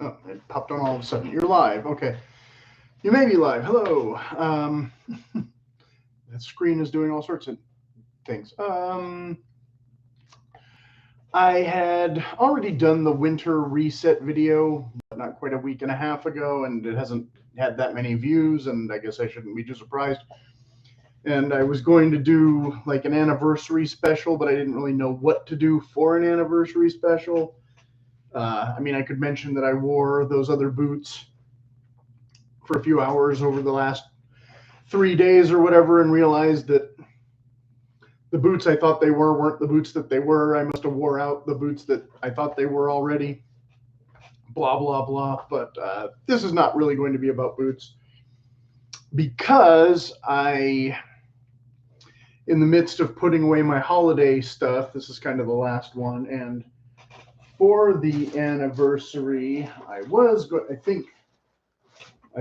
Oh, it popped on all of a sudden. You're live. Okay. You may be live. Hello. That screen is doing all sorts of things. I had already done the winter reset video not quite a week and a half ago, and it hasn't had that many views, and I guess I shouldn't be too surprised. And I was going to do like an anniversary special, but I didn't really know what to do for an anniversary special. I mean, I could mention that I wore those other boots for a few hours over the last 3 days or whatever and realized that the boots I thought they were weren't the boots that they were. I must have wore out the boots that I thought they were already. Blah, blah, blah. But this is not really going to be about boots because in the midst of putting away my holiday stuff, this is kind of the last one. And for the anniversary, I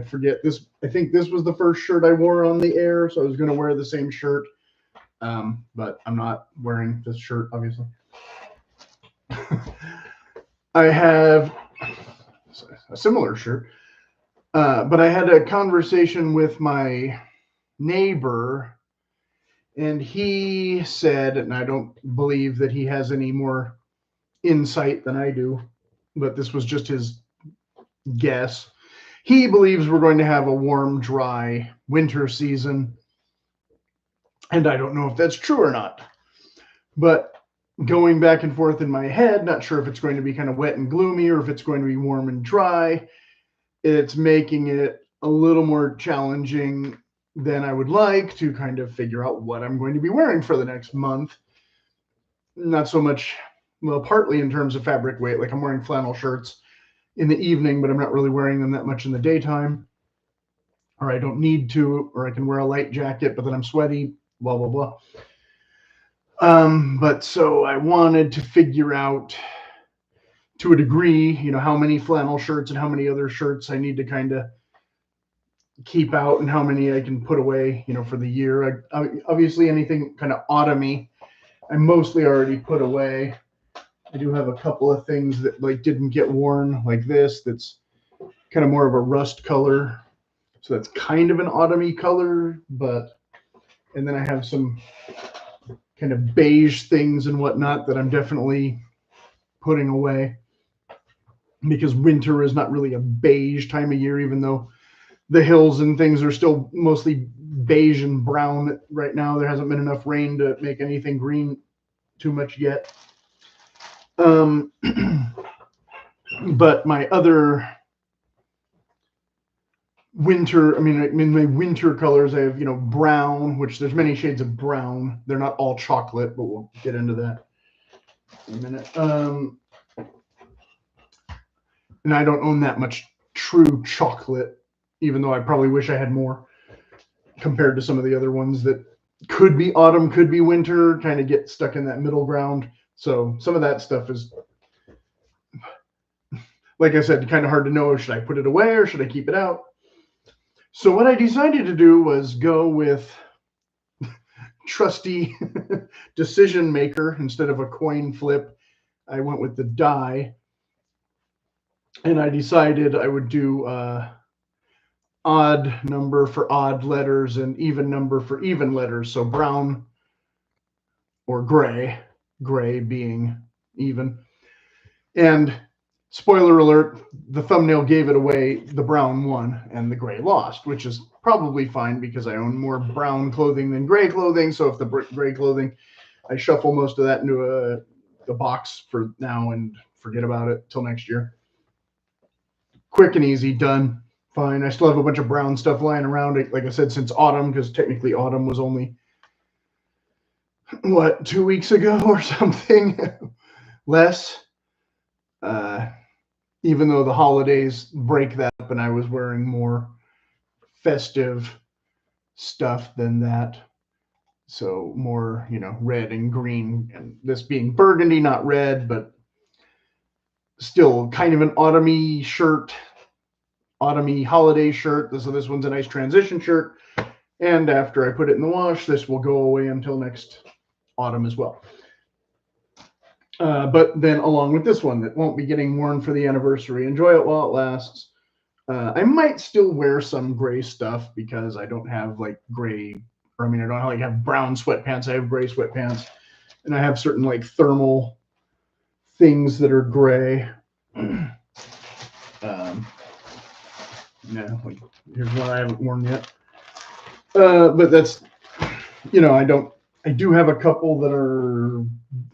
forget this. I think this was the first shirt I wore on the air, so I was going to wear the same shirt, but I'm not wearing this shirt, obviously. I have a similar shirt, but I had a conversation with my neighbor, and he said, and I don't believe that he has any more insight than I do, but this was just his guess. He believes we're going to have a warm, dry winter season. And I don't know if that's true or not. But going back and forth in my head, not sure if it's going to be kind of wet and gloomy or if it's going to be warm and dry. It's making it a little more challenging than I would like to kind of figure out what I'm going to be wearing for the next month. Not so much, well, partly in terms of fabric weight. Like I'm wearing flannel shirts in the evening, but I'm not really wearing them that much in the daytime, or I don't need to, or I can wear a light jacket, but then I'm sweaty, blah, blah, blah. But so I wanted to figure out to a degree, how many flannel shirts and how many other shirts I need to kind of keep out and how many I can put away, for the year. Obviously anything kind of autumny, I mostly already put away. I do have a couple of things that like didn't get worn, like this, that's kind of more of a rust color. So that's kind of an autumny color, and then I have some kind of beige things and whatnot that I'm definitely putting away because winter is not really a beige time of year, even though the hills and things are still mostly beige and brown right now. There hasn't been enough rain to make anything green too much yet. But my other winter, in my winter colors, I have, brown, which there's many shades of brown. They're not all chocolate, but we'll get into that in a minute. And I don't own that much true chocolate, even though I probably wish I had more compared to some of the other ones that could be autumn, could be winter, kind of get stuck in that middle ground. So some of that stuff is, like I said, kind of hard to know. Should I put it away or should I keep it out? So what I decided to do was go with trusty decision maker. Instead of a coin flip, I went with the die. And I decided I would do odd number for odd letters and even number for even letters. So brown or gray being even. And spoiler alert, the thumbnail gave it away. The brown won and the gray lost, which is probably fine because I own more brown clothing than gray clothing. So if the gray clothing, I shuffle most of that into the box for now and forget about it till next year. Quick and easy, done. Fine. I still have a bunch of brown stuff lying around, like I said, since autumn, because technically autumn was only, 2 weeks ago or something? Less. Even though the holidays break that up and I was wearing more festive stuff than that. So more, red and green, and this being burgundy, not red, but still kind of an autumny shirt, autumny holiday shirt. So this one's a nice transition shirt. And after I put it in the wash, this will go away until next autumn as well. But then along with this one that won't be getting worn for the anniversary, enjoy it while it lasts. I might still wear some gray stuff because I don't have like gray, or I mean, I don't like have brown sweatpants. I have gray sweatpants, and I have certain like thermal things that are gray. Yeah, like here's one I haven't worn yet. But that's, I do have a couple that are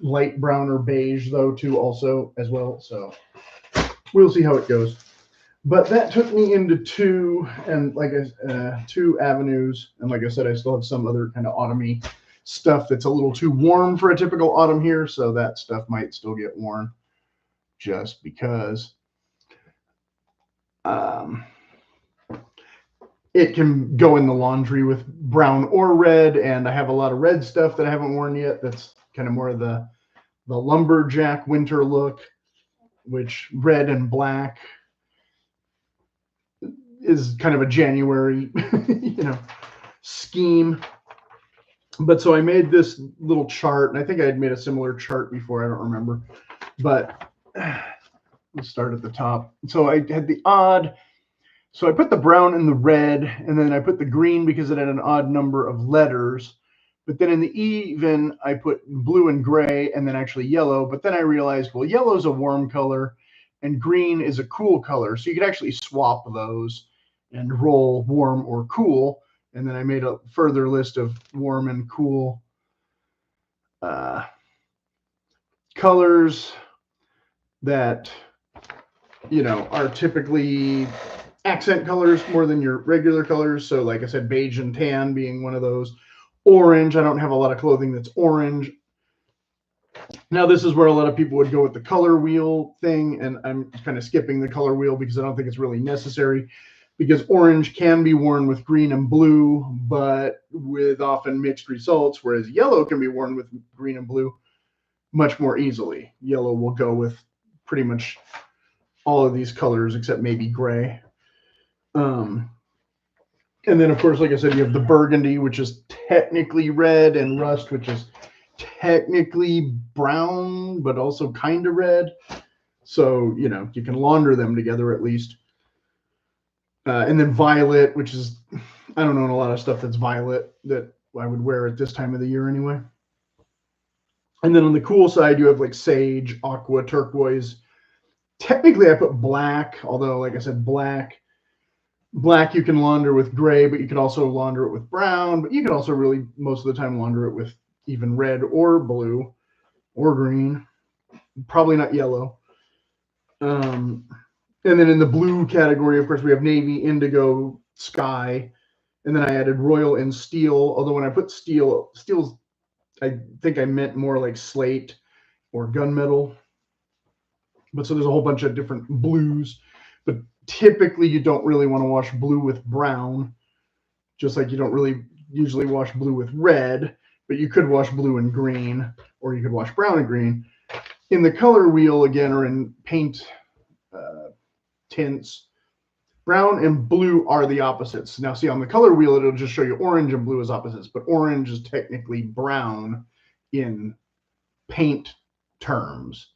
light brown or beige though too also as well. So we'll see how it goes. But that took me into two avenues. And like I said, I still have some other kind of autumny stuff that's a little too warm for a typical autumn here. So that stuff might still get worn just because it can go in the laundry with brown or red. And I have a lot of red stuff that I haven't worn yet. That's kind of more of the lumberjack winter look, which red and black is kind of a January, scheme. But so I made this little chart, and I think I had made a similar chart before. I don't remember, but let's start at the top. So I had the odd. So I put the brown and the red, and then I put the green because it had an odd number of letters. But then in the even, I put blue and gray, and then actually yellow. But then I realized, well, yellow is a warm color, and green is a cool color. So you could actually swap those and roll warm or cool. And then I made a further list of warm and cool colors that, are typically accent colors more than your regular colors. So like I said, beige and tan being one of those. Orange, I don't have a lot of clothing that's orange. Now this is where a lot of people would go with the color wheel thing, and I'm kind of skipping the color wheel because I don't think it's really necessary, because orange can be worn with green and blue, but with often mixed results, whereas yellow can be worn with green and blue much more easily. Yellow will go with pretty much all of these colors except maybe gray. And then, of course, like I said, you have the burgundy, which is technically red, and rust, which is technically brown, but also kind of red. So, you can launder them together at least. And then violet, which is, I don't know a lot of stuff that's violet that I would wear at this time of the year anyway. And then on the cool side, you have like sage, aqua, turquoise. Technically, I put black, although, like I said, black you can launder with gray, but you could also launder it with brown. But you can also really, most of the time, launder it with even red or blue or green. Probably not yellow. And then in the blue category, of course, we have navy, indigo, sky. And then I added royal and steel. Although when I put steel's, I think I meant more like slate or gunmetal. But so there's a whole bunch of different blues. But typically you don't really want to wash blue with brown, just like you don't really usually wash blue with red, but you could wash blue and green, or you could wash brown and green. In the color wheel, again, or in paint tints, brown and blue are the opposites. Now, see, on the color wheel, it'll just show you orange and blue as opposites, but orange is technically brown in paint terms.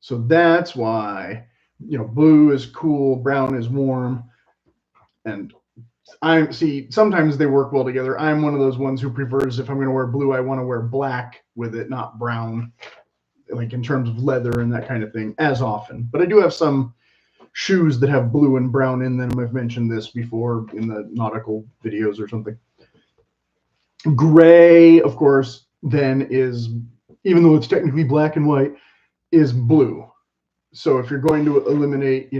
So that's why, blue is cool, brown is warm. And sometimes they work well together. I'm one of those ones who prefers, if I'm going to wear blue, I want to wear black with it, not brown, like in terms of leather and that kind of thing, as often. But I do have some shoes that have blue and brown in them. I've mentioned this before in the nautical videos or something. Gray, of course, then is, even though it's technically black and white, is blue. So if you're going to eliminate,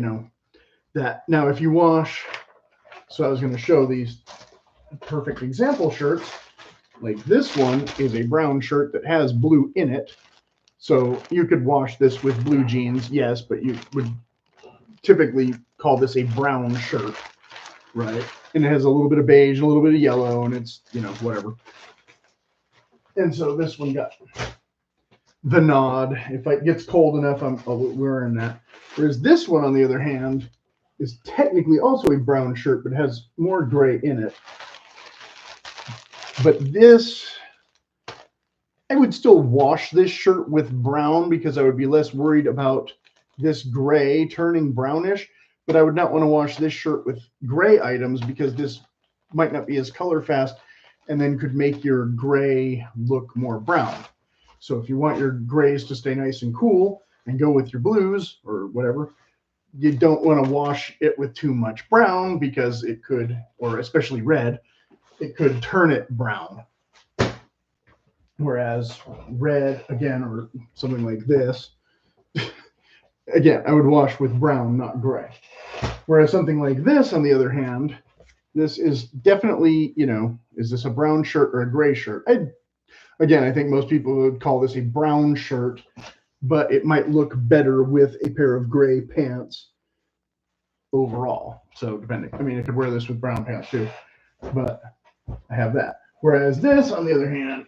that. Now, if you wash, so I was going to show these perfect example shirts. Like this one is a brown shirt that has blue in it. So you could wash this with blue jeans, yes, but you would typically call this a brown shirt, right? And it has a little bit of beige and a little bit of yellow, and it's, whatever. And so this one got the nod. If it gets cold enough, I'll be wearing that. Whereas this one, on the other hand, is technically also a brown shirt, but has more gray in it. But this I would still wash this shirt with brown because I would be less worried about this gray turning brownish, but I would not want to wash this shirt with gray items because this might not be as color fast and then could make your gray look more brown. So if you want your grays to stay nice and cool and go with your blues or whatever, you don't want to wash it with too much brown because it could, or especially red, it could turn it brown. Whereas red, again, or something like this, again, I would wash with brown, not gray. Whereas something like this, on the other hand, this is definitely, is this a brown shirt or a gray shirt? Again, I think most people would call this a brown shirt, but it might look better with a pair of gray pants overall. So depending, I mean, I could wear this with brown pants too, but I have that. Whereas this, on the other hand,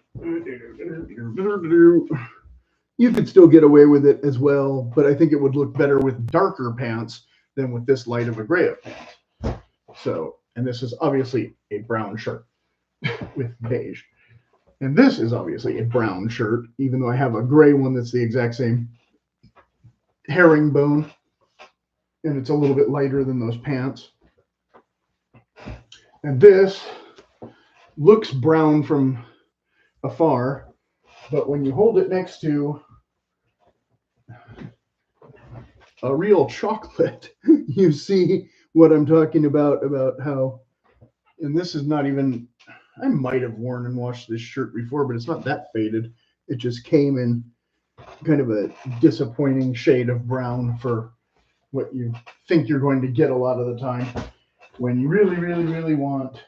you could still get away with it as well, but I think it would look better with darker pants than with this light of a gray of pants. So, and this is obviously a brown shirt with beige. And this is obviously a brown shirt, even though I have a gray one that's the exact same herringbone, and it's a little bit lighter than those pants. And this looks brown from afar, but when you hold it next to a real chocolate, you see what I'm talking about how, and this is not even, I might have worn and washed this shirt before, but it's not that faded. It just came in kind of a disappointing shade of brown for what you think you're going to get a lot of the time when you really, really, really want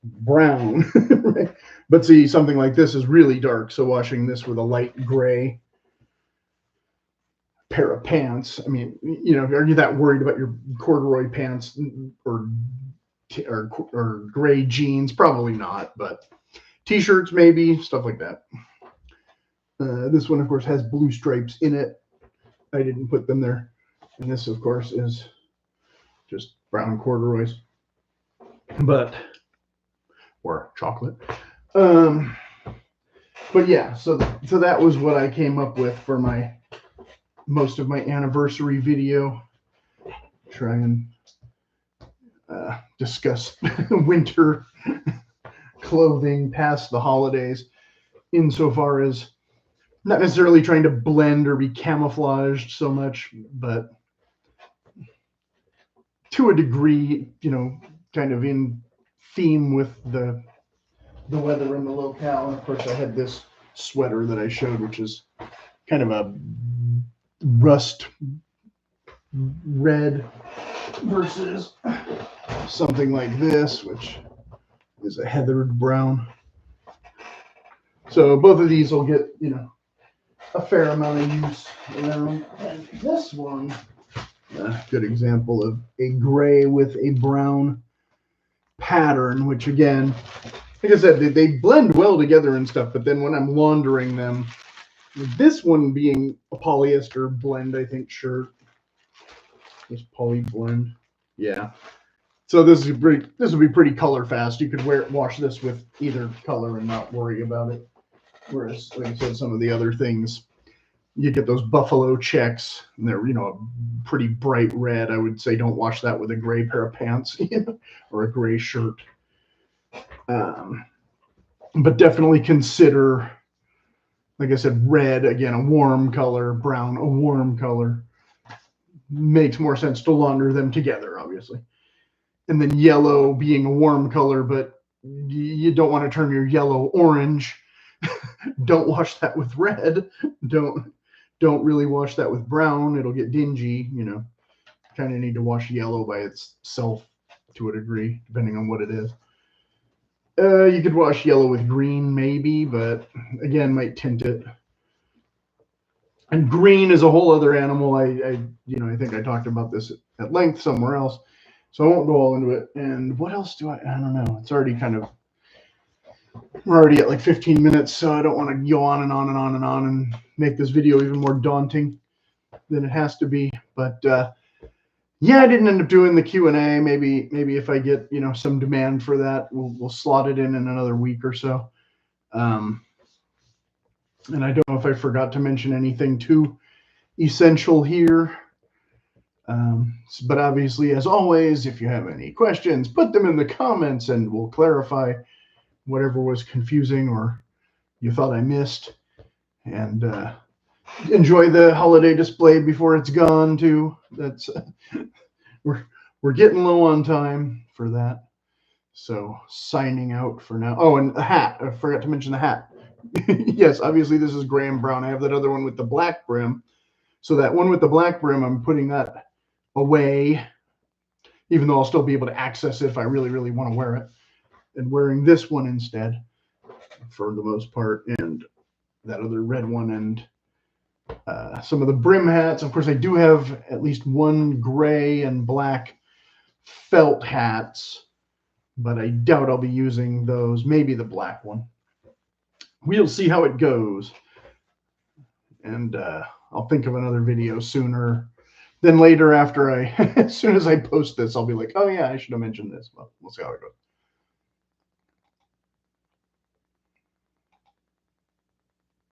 brown. Right? But see, something like this is really dark, so washing this with a light gray pair of pants, I mean, are you that worried about your corduroy pants or gray jeans? Probably not, but t-shirts maybe, stuff like that. This one, of course, has blue stripes in it. I didn't put them there. And this, of course, is just brown corduroys, or chocolate. But yeah, so that was what I came up with for most of my anniversary video. Try and discuss winter clothing past the holidays, insofar as not necessarily trying to blend or be camouflaged so much, but to a degree, kind of in theme with the weather and the locale. And of course, I had this sweater that I showed, which is kind of a rust red versus something like this, which is a heathered brown. So both of these will get, a fair amount of use around. And this one, a good example of a gray with a brown pattern, which again, like I said, they blend well together and stuff, but then when I'm laundering them, this one being a polyester blend, I think, shirt. This poly blend. Yeah. So this will be pretty color fast. You could wash this with either color and not worry about it. Whereas, like I said, some of the other things, you get those buffalo checks, and they're, a pretty bright red. I would say don't wash that with a gray pair of pants, or a gray shirt. But definitely consider, like I said, red, again, a warm color, brown, a warm color. Makes more sense to launder them together, obviously. And then yellow being a warm color, but you don't want to turn your yellow orange. Don't wash that with red. Don't really wash that with brown. It'll get dingy, Kind of need to wash yellow by itself to a degree, depending on what it is. You could wash yellow with green, maybe, but again, might tint it. And green is a whole other animal. I think I talked about this at length somewhere else, so I won't go all into it. And what else I don't know. It's already we're already at like 15 minutes, so I don't want to go on and on and on and on and make this video even more daunting than it has to be. But yeah, I didn't end up doing the Q&A. Maybe if I get some demand for that, we'll slot it in another week or so. And I don't know if I forgot to mention anything too essential here. But obviously, as always, if you have any questions, put them in the comments and we'll clarify whatever was confusing or you thought I missed. And enjoy the holiday display before it's gone too. That's we're getting low on time for that. So signing out for now. Oh, and the hat. I forgot to mention the hat. Yes, obviously this is Graham Brown. I have that other one with the black brim. So that one with the black brim, I'm putting that away, even though I'll still be able to access it if I really, really want to wear it. And wearing this one instead for the most part, and that other red one, and some of the brim hats. Of course, I do have at least one gray and black felt hats, but I doubt I'll be using those. Maybe the black one. We'll see how it goes. And I'll think of another video sooner than later after as soon as I post this, I'll be like, oh yeah, I should have mentioned this. Well, we'll see how it goes.